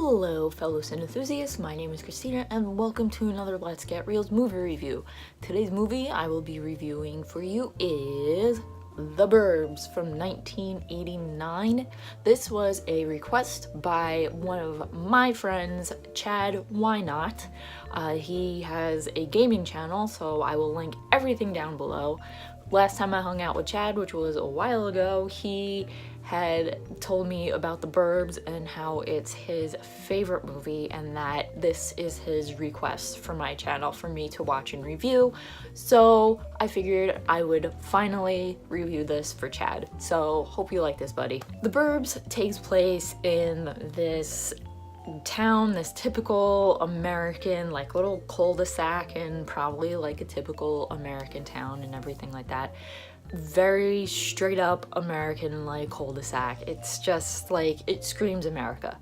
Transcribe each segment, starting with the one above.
Hello fellow cine enthusiasts, my name is Christina and welcome to another Let's Get Reelz movie review. Today's movie I will be reviewing for you is The Burbs from 1989. This was a request by one of my friends, Chad Why Not. He has a gaming channel, so I will link everything down below. Last time I hung out with Chad, which was a while ago, he had told me about The Burbs and how it's his favorite movie and that this is his request for my channel for me to watch and review. So I figured I would finally review this for Chad. So hope you like this, buddy. The Burbs takes place in this town, this typical American like little cul-de-sac, and probably like a typical American town and everything like that. Very straight up American like cul-de-sac. It's just like, it screams America,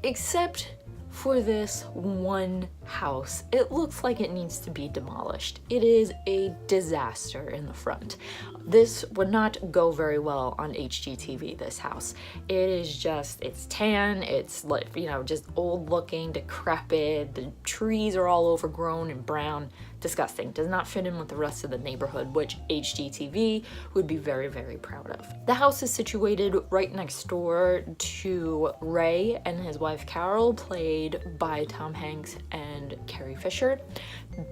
except for this one house. It looks like it needs to be demolished. It is a disaster in the front. This would not go very well on HGTV, this house. It is just, it's tan, it's like, you know, just old looking, decrepit, the trees are all overgrown and brown. Disgusting. Does not fit in with the rest of the neighborhood, which HGTV would be very, very proud of. The house is situated right next door to Ray and his wife Carol, played by Tom Hanks and Carrie Fisher.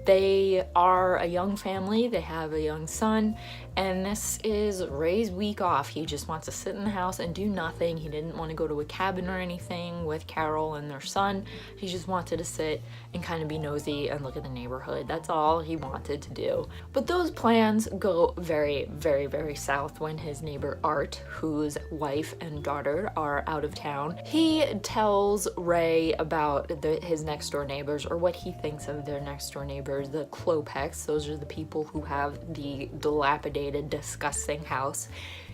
They are a young family, they have a young son, and this is Ray's week off. He just wants to sit in the house and do nothing. He didn't want to go to a cabin or anything with Carol and their son. He just wanted to sit and kind of be nosy and look at the neighborhood. That's all he wanted to do. But those plans go very, very, very south when his neighbor Art, whose wife and daughter are out of town, he tells Ray about his next door neighbors, or what he thinks of their next door neighbors, the Klopeks. Those are the people who have the dilapidated, disgusting house.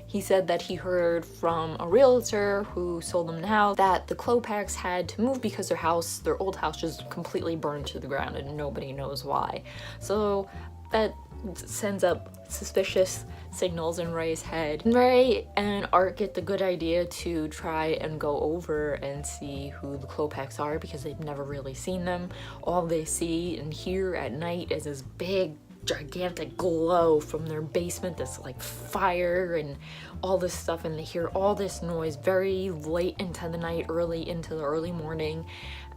He said that he heard from a realtor who sold them the house that the Klopeks had to move because their old house just completely burned to the ground and nobody knows why. So that sends up suspicious signals in Ray's head. Ray and Art get the good idea to try and go over and see who the Klopeks are because they've never really seen them. All they see and hear at night is this big gigantic glow from their basement, this like fire and all this stuff, and they hear all this noise very late into the night, early into the early morning,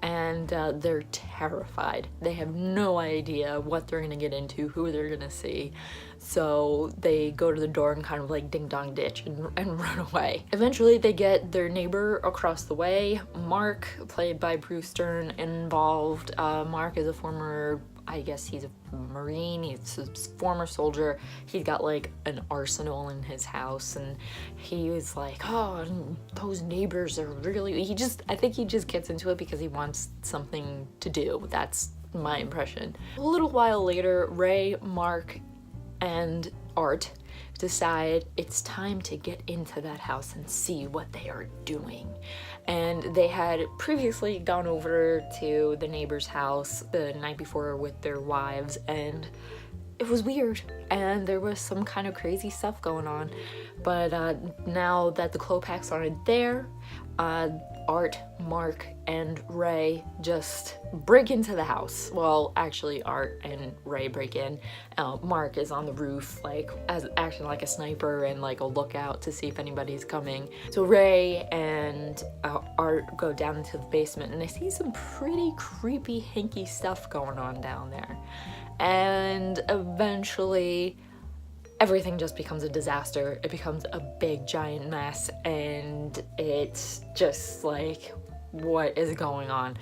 and they're terrified. They have no idea what they're gonna get into, who they're gonna see, so they go to the door and kind of like ding dong ditch and run away. Eventually they get their neighbor across the way, Mark, played by Bruce Dern, involved. Mark is a former, I guess he's a Marine, he's a former soldier. He's got like an arsenal in his house, and he was like, oh, those neighbors are really, I think he just gets into it because he wants something to do. That's my impression. A little while later, Ray, Mark, and Art decide it's time to get into that house and see what they are doing. And they had previously gone over to the neighbor's house the night before with their wives, and it was weird and there was some kind of crazy stuff going on. But now that the Klopeks aren't there, Art, Mark, and Ray just break into the house. Well, actually Art and Ray break in. Mark is on the roof, like acting like a sniper and like a lookout to see if anybody's coming. So Ray and Art go down into the basement and they see some pretty creepy, hinky stuff going on down there. And eventually everything just becomes a disaster. It becomes a big giant mess, and it's just like, what is going on?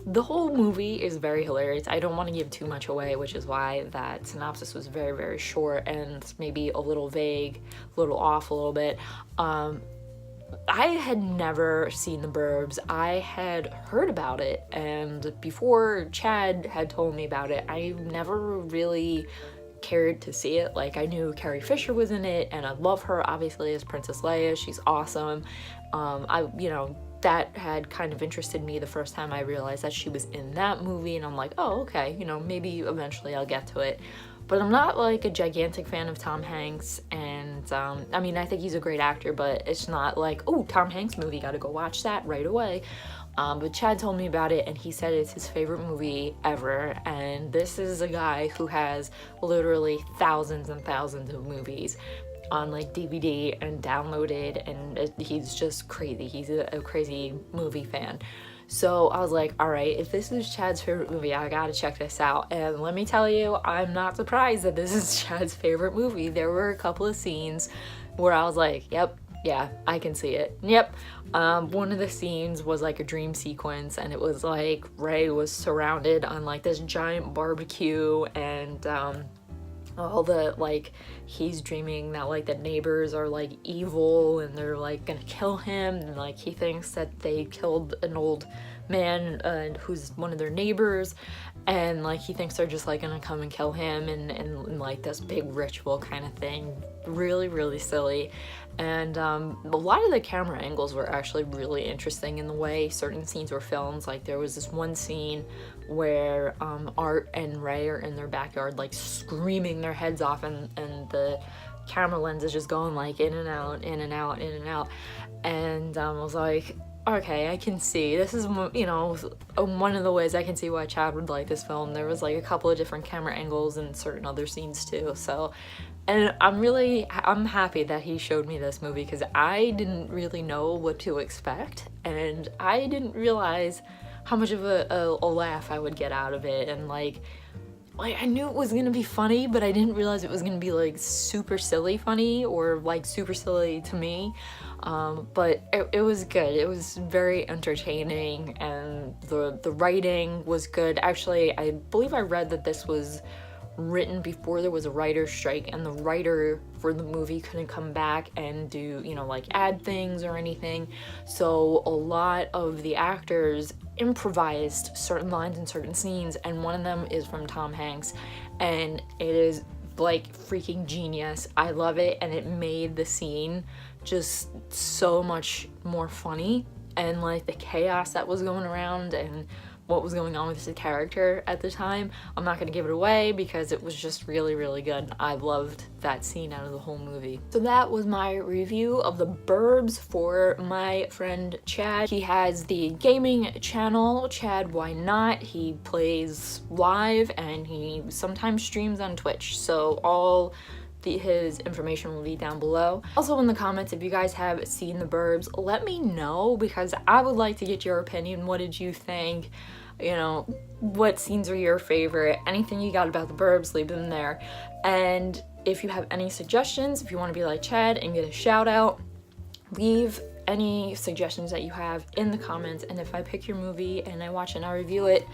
The whole movie is very hilarious. I don't want to give too much away, which is why that synopsis was very, very short and maybe a little vague, a little off a little bit. I had never seen The Burbs. I had heard about it, and before Chad had told me about it, I never really cared to see it. Like, I knew Carrie Fisher was in it, and I love her obviously as Princess Leia. She's awesome. That had kind of interested me the first time I realized that she was in that movie, and I'm like, oh, okay, maybe eventually I'll get to it. But I'm not like a gigantic fan of Tom Hanks and isn't, I mean, I think he's a great actor, but it's not like, oh, Tom Hanks movie, gotta go watch that right away. But Chad told me about it, and he said it's his favorite movie ever, and this is a guy who has literally thousands and thousands of movies on like DVD and downloaded, and he's just crazy. He's a crazy movie fan. So I was like, all right, if this is Chad's favorite movie, I gotta check this out. And let me tell you, I'm not surprised that this is Chad's favorite movie. There were a couple of scenes where I was like, yep, yeah, I can see it. Yep. One of the scenes was like a dream sequence, and it was like Ray was surrounded on like this giant barbecue, and all the, like, he's dreaming that like the neighbors are like evil and they're like gonna kill him, and like he thinks that they killed an old man who's one of their neighbors, and like he thinks they're just like gonna come and kill him, and like this big ritual kind of thing. Really, really silly. And a lot of the camera angles were actually really interesting in the way certain scenes were filmed. Like there was this one scene where Art and Ray are in their backyard like screaming their heads off, and the camera lens is just going like in and out, in and out, in and out. And I was like, okay, I can see this is, you know, one of the ways I can see why Chad would like this film. There was like a couple of different camera angles and certain other scenes too. So, and I'm happy that he showed me this movie, because I didn't really know what to expect, and I didn't realize how much of a laugh I would get out of it. And like I knew it was gonna be funny, but I didn't realize it was gonna be like super silly funny, or like super silly to me. But it was good. It was very entertaining, and the writing was good. Actually, I believe I read that this was written before there was a writer's strike, and the writer for the movie couldn't come back and do, you know, like add things or anything. So a lot of the actors improvised certain lines in certain scenes, and one of them is from Tom Hanks, and it is like freaking genius. I love it, and it made the scene just so much more funny, and like the chaos that was going around and what was going on with the character at the time. I'm not gonna give it away because it was just really, really good. I loved that scene out of the whole movie. So that was my review of the Burbs for my friend Chad. He has the gaming channel, Chad Why Not. He plays live, and he sometimes streams on Twitch. So all his information will be down below. Also in the comments, if you guys have seen the Burbs, let me know, because I would like to get your opinion. What did you think? You know, what scenes are your favorite? Anything you got about the Burbs, leave them there. And if you have any suggestions, if you want to be like Chad and get a shout out, leave any suggestions that you have in the comments, and if I pick your movie and I watch and I review it,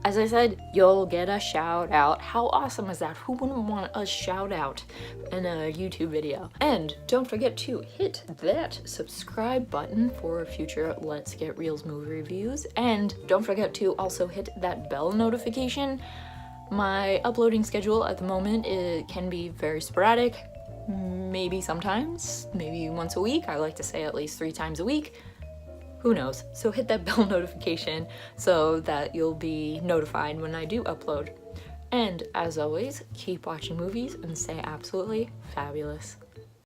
as I said, you'll get a shout out. How awesome is that? Who wouldn't want a shout out in a YouTube video? And don't forget to hit that subscribe button for future Let's Get Reelz movie reviews. And don't forget to also hit that bell notification. My uploading schedule at the moment, it can be very sporadic. Maybe sometimes, maybe once a week. I like to say at least 3 times a week. Who knows? So hit that bell notification so that you'll be notified when I do upload. And as always, keep watching movies and stay absolutely fabulous.